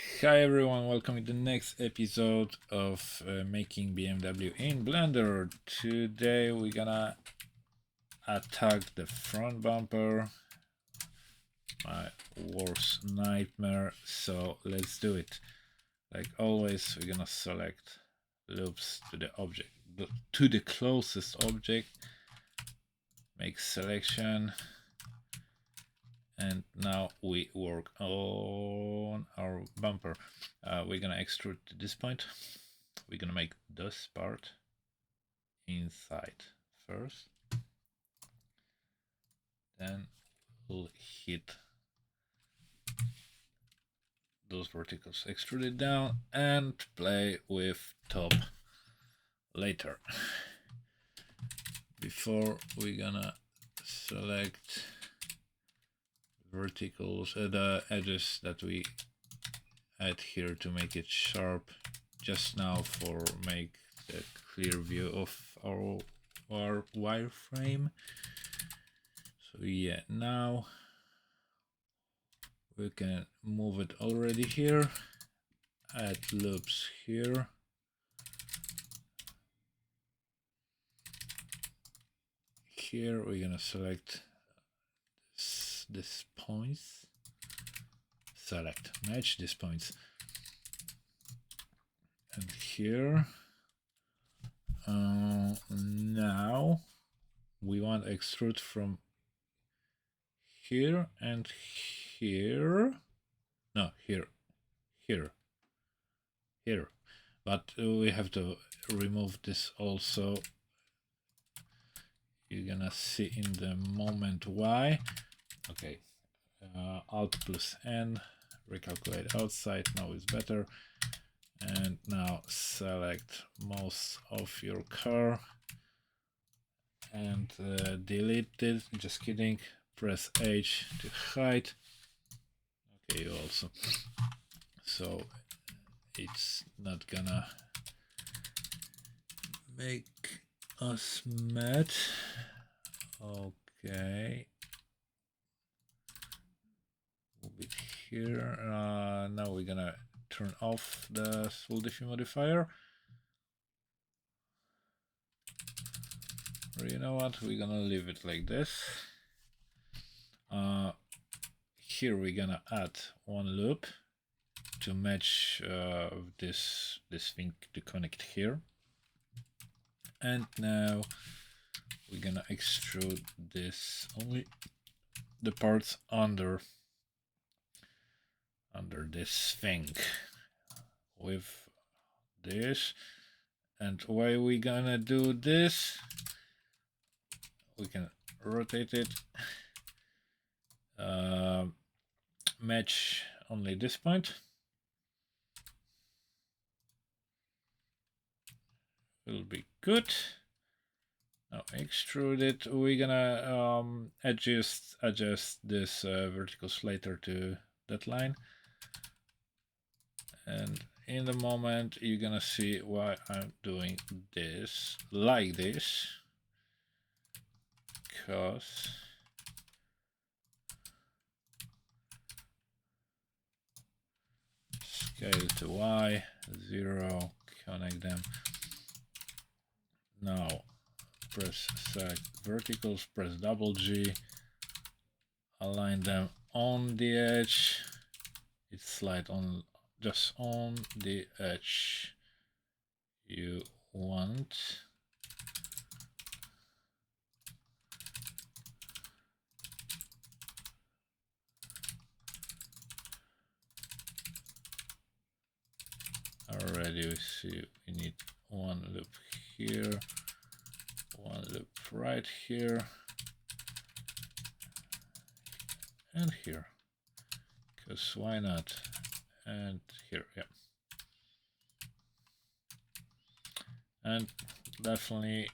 Hi everyone, welcome to the next episode of making BMW in Blender. Today we're gonna attack the front bumper, my worst nightmare, so let's do it. Like always, we're gonna select loops to the object, to the closest object, make selection, and now we work on our bumper. We're gonna extrude to this point. We're gonna make this part inside first, then we'll hit those verticals, extrude it down, and play with top later. Before we're gonna select verticals, the edges that we add here to make it sharp just now for make the clear view of our wireframe. So yeah, now we can move it already here, add loops here. Here we're gonna select this points, select match these points, and here now we want to extrude from here and here, no, here, but we have to remove this also. You're gonna see in the moment why. Okay, Alt plus N, recalculate outside, now is better. And now select most of your car and delete it. Just kidding. Press H to hide. Okay, you also. So it's not gonna make us mad. Okay. Move it here. Now we're gonna turn off the full diffie modifier. Or you know what? We're gonna leave it like this. Here we're gonna add one loop to match this thing to connect here. And now we're gonna extrude this, only the parts under this thing with this. And why we gonna do this? We can rotate it, match only this point. Will be good. Now extrude it. We're gonna adjust this vertical slider to that line, and in the moment you're gonna see why I'm doing this like this, because scale to Y, 0, connect them. Now press select verticals, press double G, align them on the edge. It's slide on just on the edge you want. Already we see we need one loop here, one loop right here, and here, because why not? And here, yeah. And definitely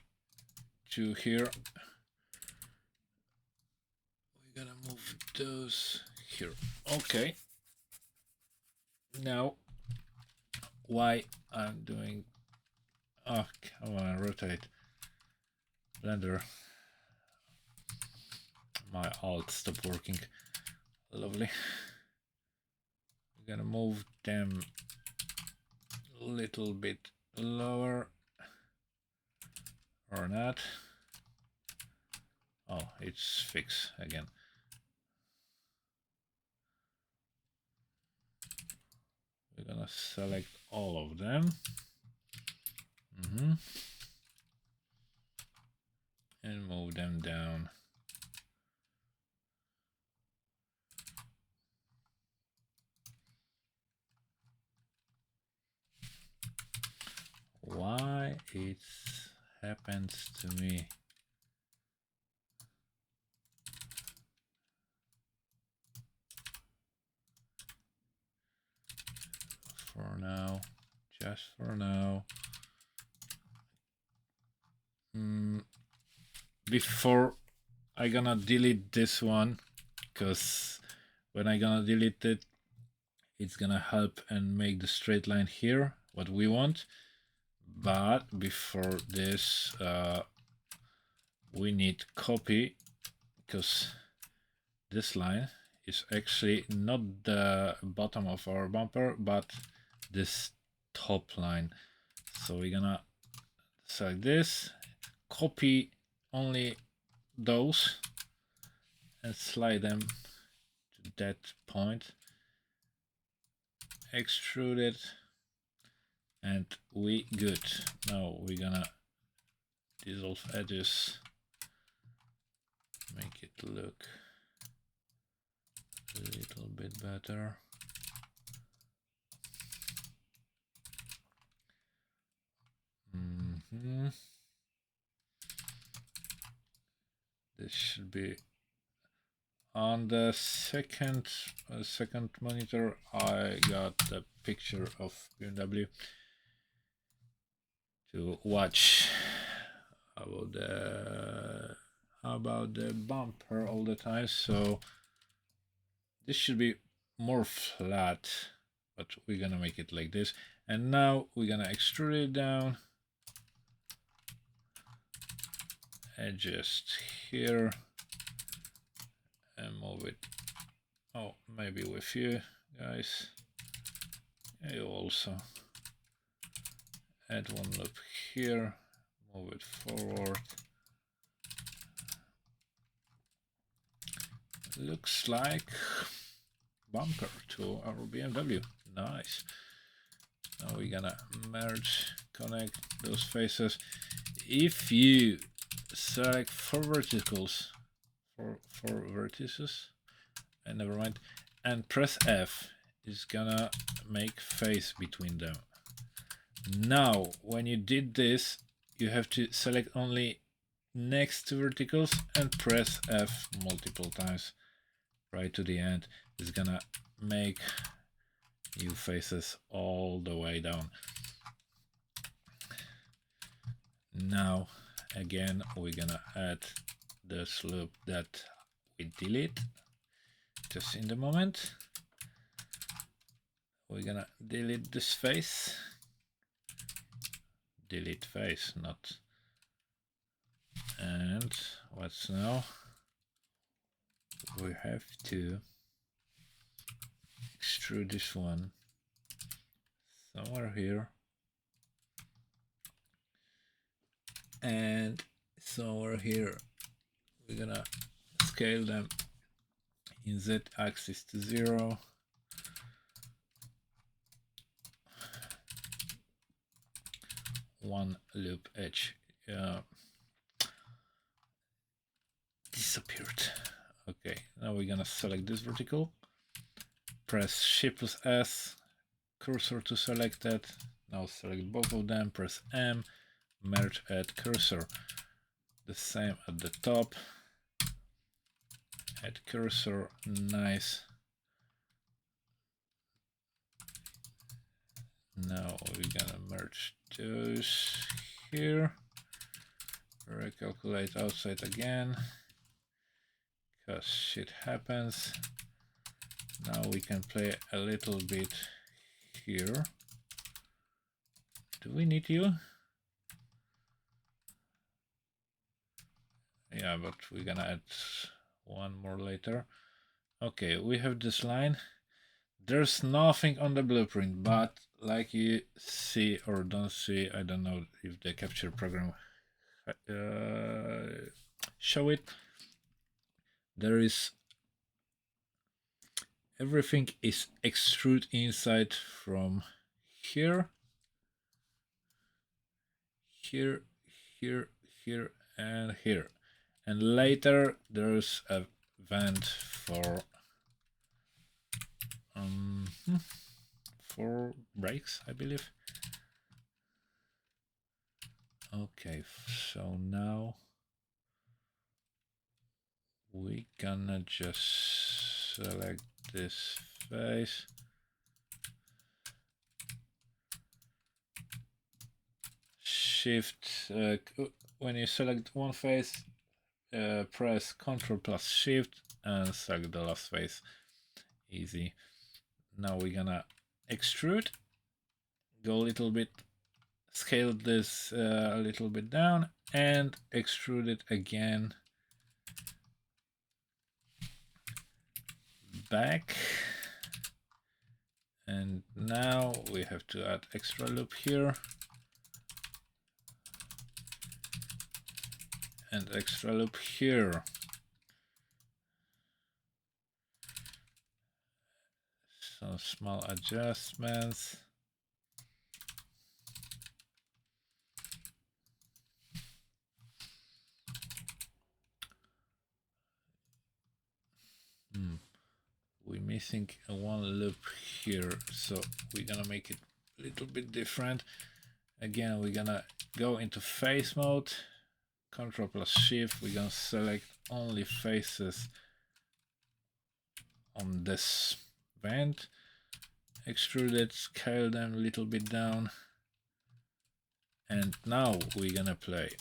to here. We're gonna move those here. Okay. Now, why I'm doing... Oh, come on, rotate. Blender. My alt stopped working. Lovely. We're We're gonna move them a little bit lower or not. Oh, it's fixed again. We're gonna select all of them. And move them down. Why it happens to me? For now, just for now. Before I gonna delete this one, because when I gonna delete it, it's gonna help and make the straight line here what we want. But before this, we need copy, because this line is actually not the bottom of our bumper, but this top line. So we're gonna select this, copy only those, and slide them to that point, extrude it, and we good. Now we're gonna dissolve edges, make it look a little bit better. This should be on the second monitor. I got the picture of BMW to watch about the bumper all the time. So this should be more flat, but we're gonna make it like this. And now we're gonna extrude it down, adjust here, and move it. Oh, maybe with you guys. You also add one loop here, move it forward. Looks like bumper to our BMW. Nice. Now we're gonna merge, connect those faces. If you select four verticals, four vertices, and never mind, and press F, it's gonna make face between them. Now, when you did this, you have to select only next to verticals and press F multiple times right to the end. It's gonna make new faces all the way down. Now, again, we're gonna add this loop that we delete just in the moment. We're gonna delete this face. Delete face, not. And what's now? We have to extrude this one somewhere here and somewhere here. We're gonna scale them in Z axis to 0. One loop edge disappeared. Okay, now we're gonna select this vertical, press Shift plus S, cursor to select that. Now select both of them, press M, merge, add cursor. The same at the top, add cursor. Nice. Now we're gonna merge those here, recalculate outside again, because shit happens. Now we can play a little bit here. Do we need you? Yeah, but we're gonna add one more later. Okay, we have this line. There's nothing on the blueprint, but like you see or don't see, I don't know if the capture program show it. There is everything is extrude inside from here, here, here, here, and here. And later there's a vent for brakes, I believe. Okay, so now we gonna just select this face. Shift, when you select one face, press Ctrl plus Shift and select the last face. Easy. Now we're gonna extrude, go a little bit, scale this a little bit down and extrude it again back. And now we have to add extra loop here and extra loop here. Some small adjustments. We're missing one loop here, so we're gonna make it a little bit different. Again, we're gonna go into face mode, Ctrl plus Shift. We're gonna select only faces on this band, extrude it, scale them a little bit down, and now we're gonna play.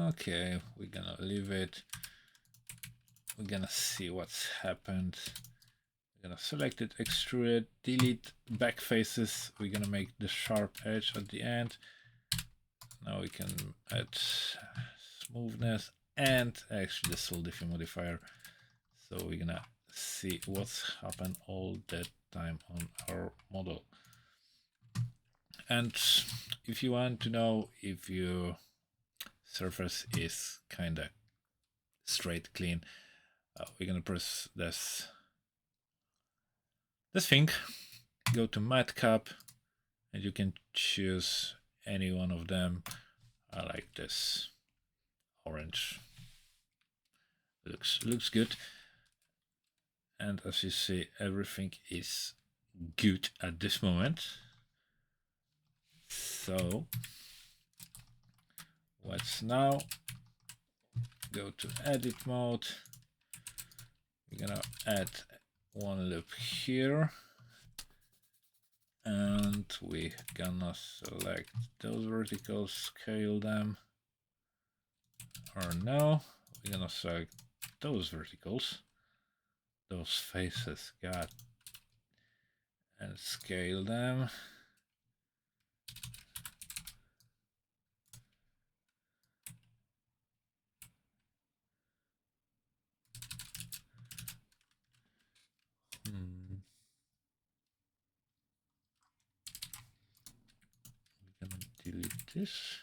Okay, we're gonna leave it. We're gonna see what's happened. We're gonna select it, extrude it, delete back faces. We're gonna make the sharp edge at the end. Now we can add smoothness and actually the solidify modifier. So we're gonna see what's happened all that time on our model. And if you want to know if your surface is kind of straight, clean, we're gonna press this thing, go to matcap, and you can choose any one of them. I like this orange. Looks good. And as you see, everything is good at this moment. So let's now go to edit mode. We're gonna add one loop here, and we're gonna select those verticals, scale them, or no, we're gonna select those verticals, those faces, God, and scale them. We're gonna delete this.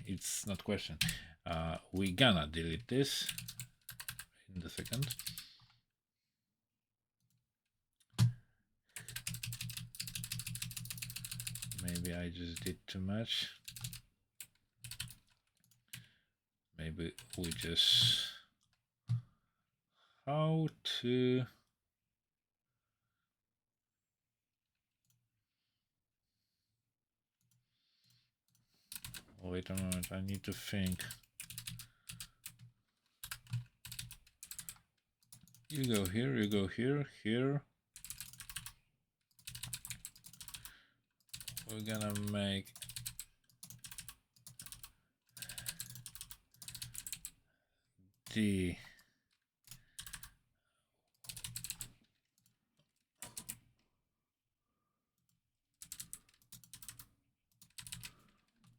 It's not question. We're gonna delete this in the second. Maybe I just did too much. Maybe we just how to wait a moment, I need to think. You go here, you go here, here. We're gonna make the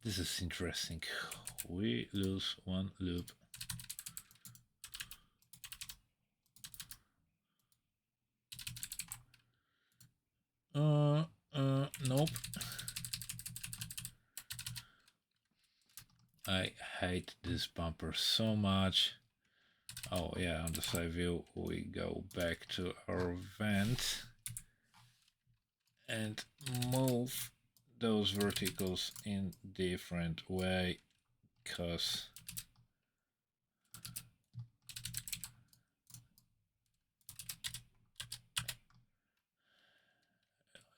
this is interesting. We lose one loop. Nope. I hate this bumper so much. Oh yeah, on the side view we go back to our vent and move those verticals in different way, because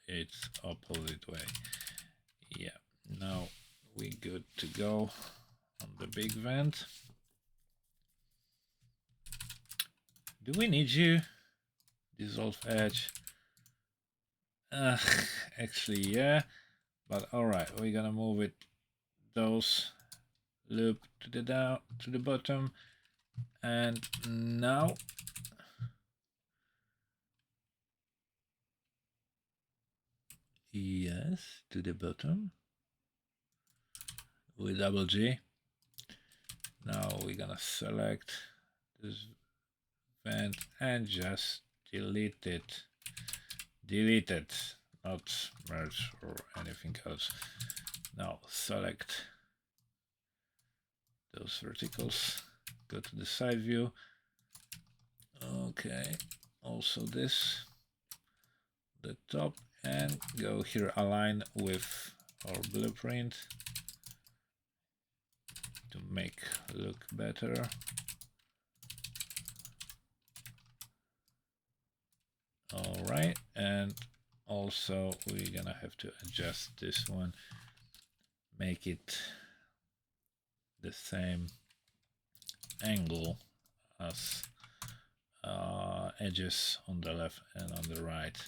it's opposite way. Yeah, now we good to go on the big vent. Do we need you? Dissolve edge. Actually, yeah. But all right, we're gonna move it those loop to the down to the bottom, and now yes, to the bottom with double G. Now we're gonna select this vent and just delete it. Delete it, not merge or anything else. Now select those verticals, go to the side view. Okay, also this, the top, and go here align with our blueprint to make look better. All right, and also we're gonna have to adjust this one, make it the same angle as edges on the left and on the right.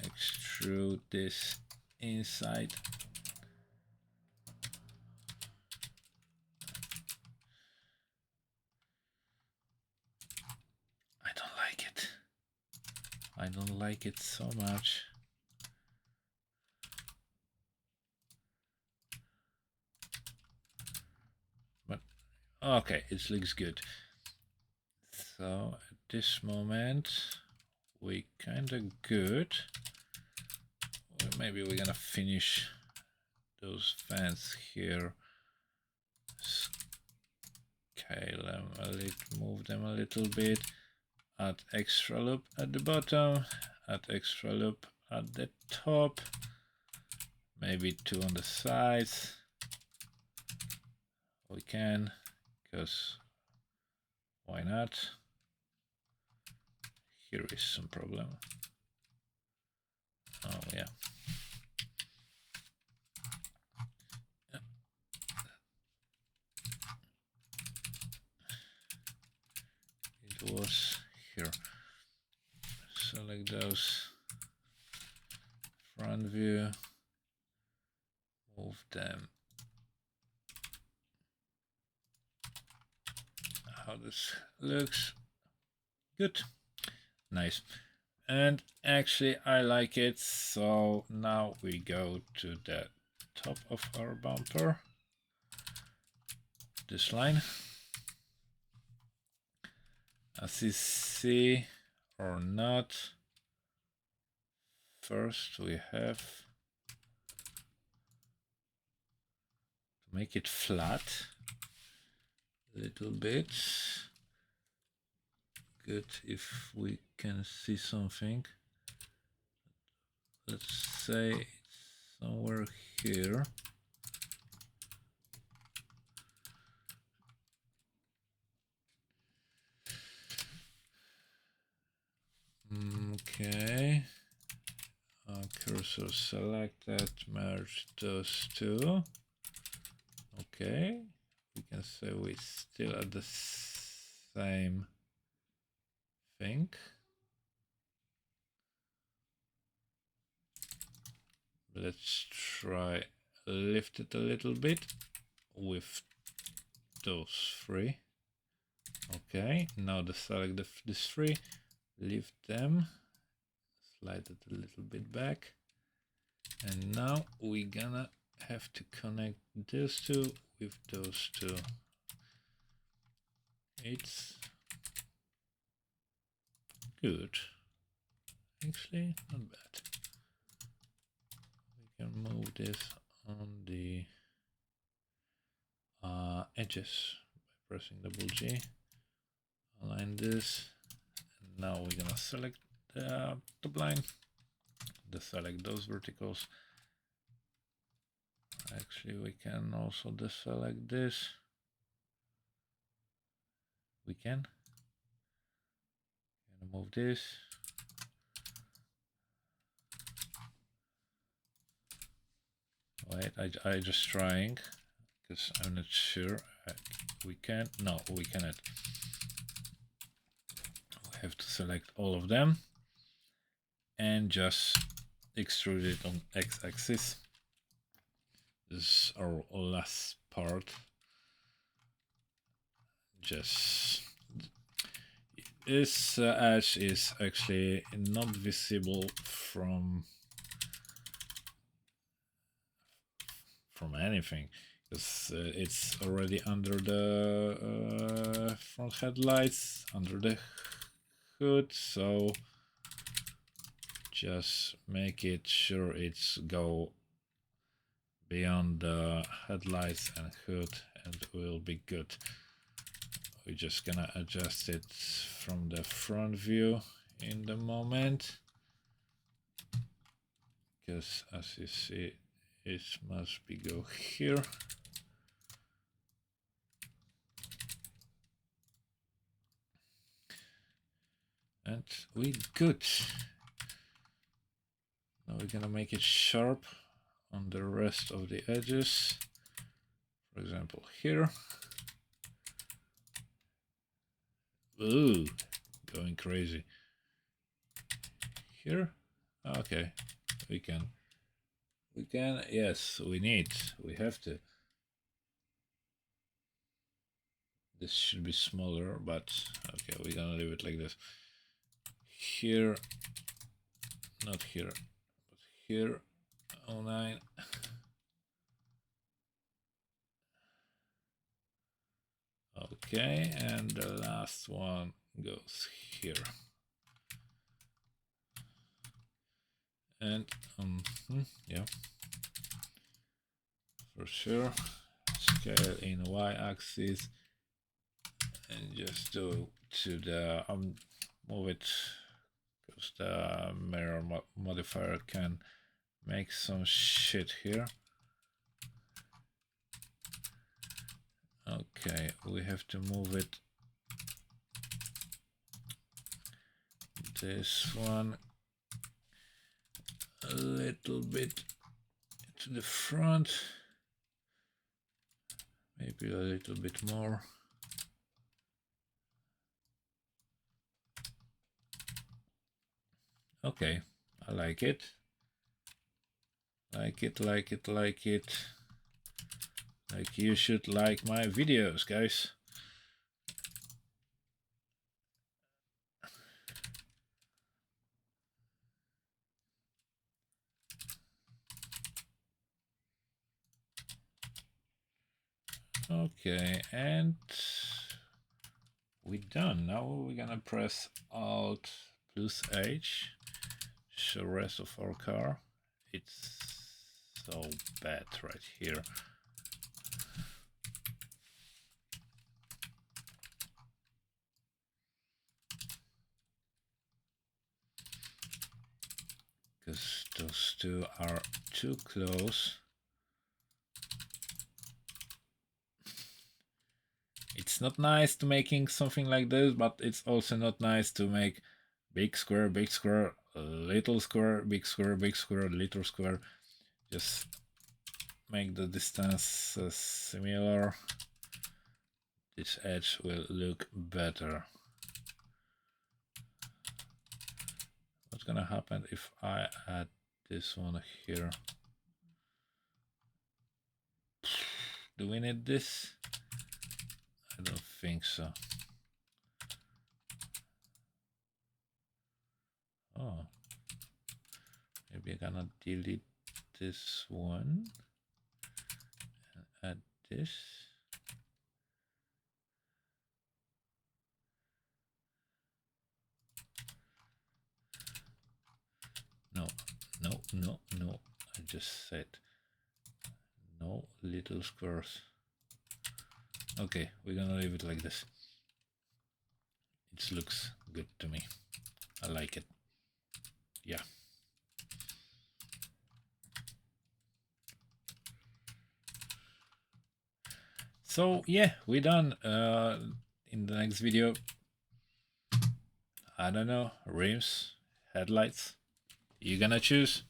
Extrude this inside. I don't like it. I don't like it so much. But okay, it looks good. So at this moment we kinda good. Maybe we're gonna finish those fans here. Scale them a little, move them a little bit. Add extra loop at the bottom. Add extra loop at the top. Maybe two on the sides. We can, because why not? Here is some problem. Oh yeah. It was here. Select those, front view, move them. How this looks. Good. Nice. And actually I like it. So now we go to the top of our bumper. This line. As you see or not, first we have to make it flat a little bit. Good if we can see something. Let's say it's somewhere here. Okay. Cursor selected, merge those two. Okay. We can say we still at the same thing. Let's try lift it a little bit with those three. Okay, now select these three, lift them, slide it a little bit back, and now we're gonna have to connect those two with those two. It's good, actually not bad. We can move this on the edges by pressing double G, align this, and now we're gonna select the top line, deselect those verticals. Actually, we can also deselect this. We can move this. Wait, I just trying because I'm not sure. We can. No, we cannot. We have to select all of them and just extrude it on x-axis. This is our last part. Just this edge is actually not visible from anything because it's already under the front headlights, under the hood, so just make it sure it's go beyond the headlights and hood and it will be good. We're just gonna adjust it from the front view in the moment, because as you see it must be go here. And we good. Now we're gonna make it sharp on the rest of the edges. For example, here. Ooh, going crazy. Here. Okay, we can. Yes, we have to. This should be smaller, but okay, we're gonna leave it like this. Here, not here, but here. 09. Okay, and the last one goes here. And yeah, for sure. Scale in y-axis and just do to the move it because the mirror modifier can make some shit here. Okay, we have to move it. This one a little bit to the front, maybe a little bit more. Okay, I like it. Like it. Like you should like my videos, guys. Okay, and we're done. Now we're gonna press Alt plus H, show rest of our car. It's so bad right here. Because those two are too close. It's not nice to making something like this, but it's also not nice to make big square, little square, big square, little square. Just make the distance similar. This edge will look better. What's gonna happen if I add this one here? Do we need this? I don't think so. Oh, maybe I cannot delete this one and add this. No, no, no, no. I just said no little squares. Okay, we're gonna leave it like this. It looks good to me. I like it. Yeah. So yeah, we're done. In the next video, I don't know, rims, headlights. You gonna choose?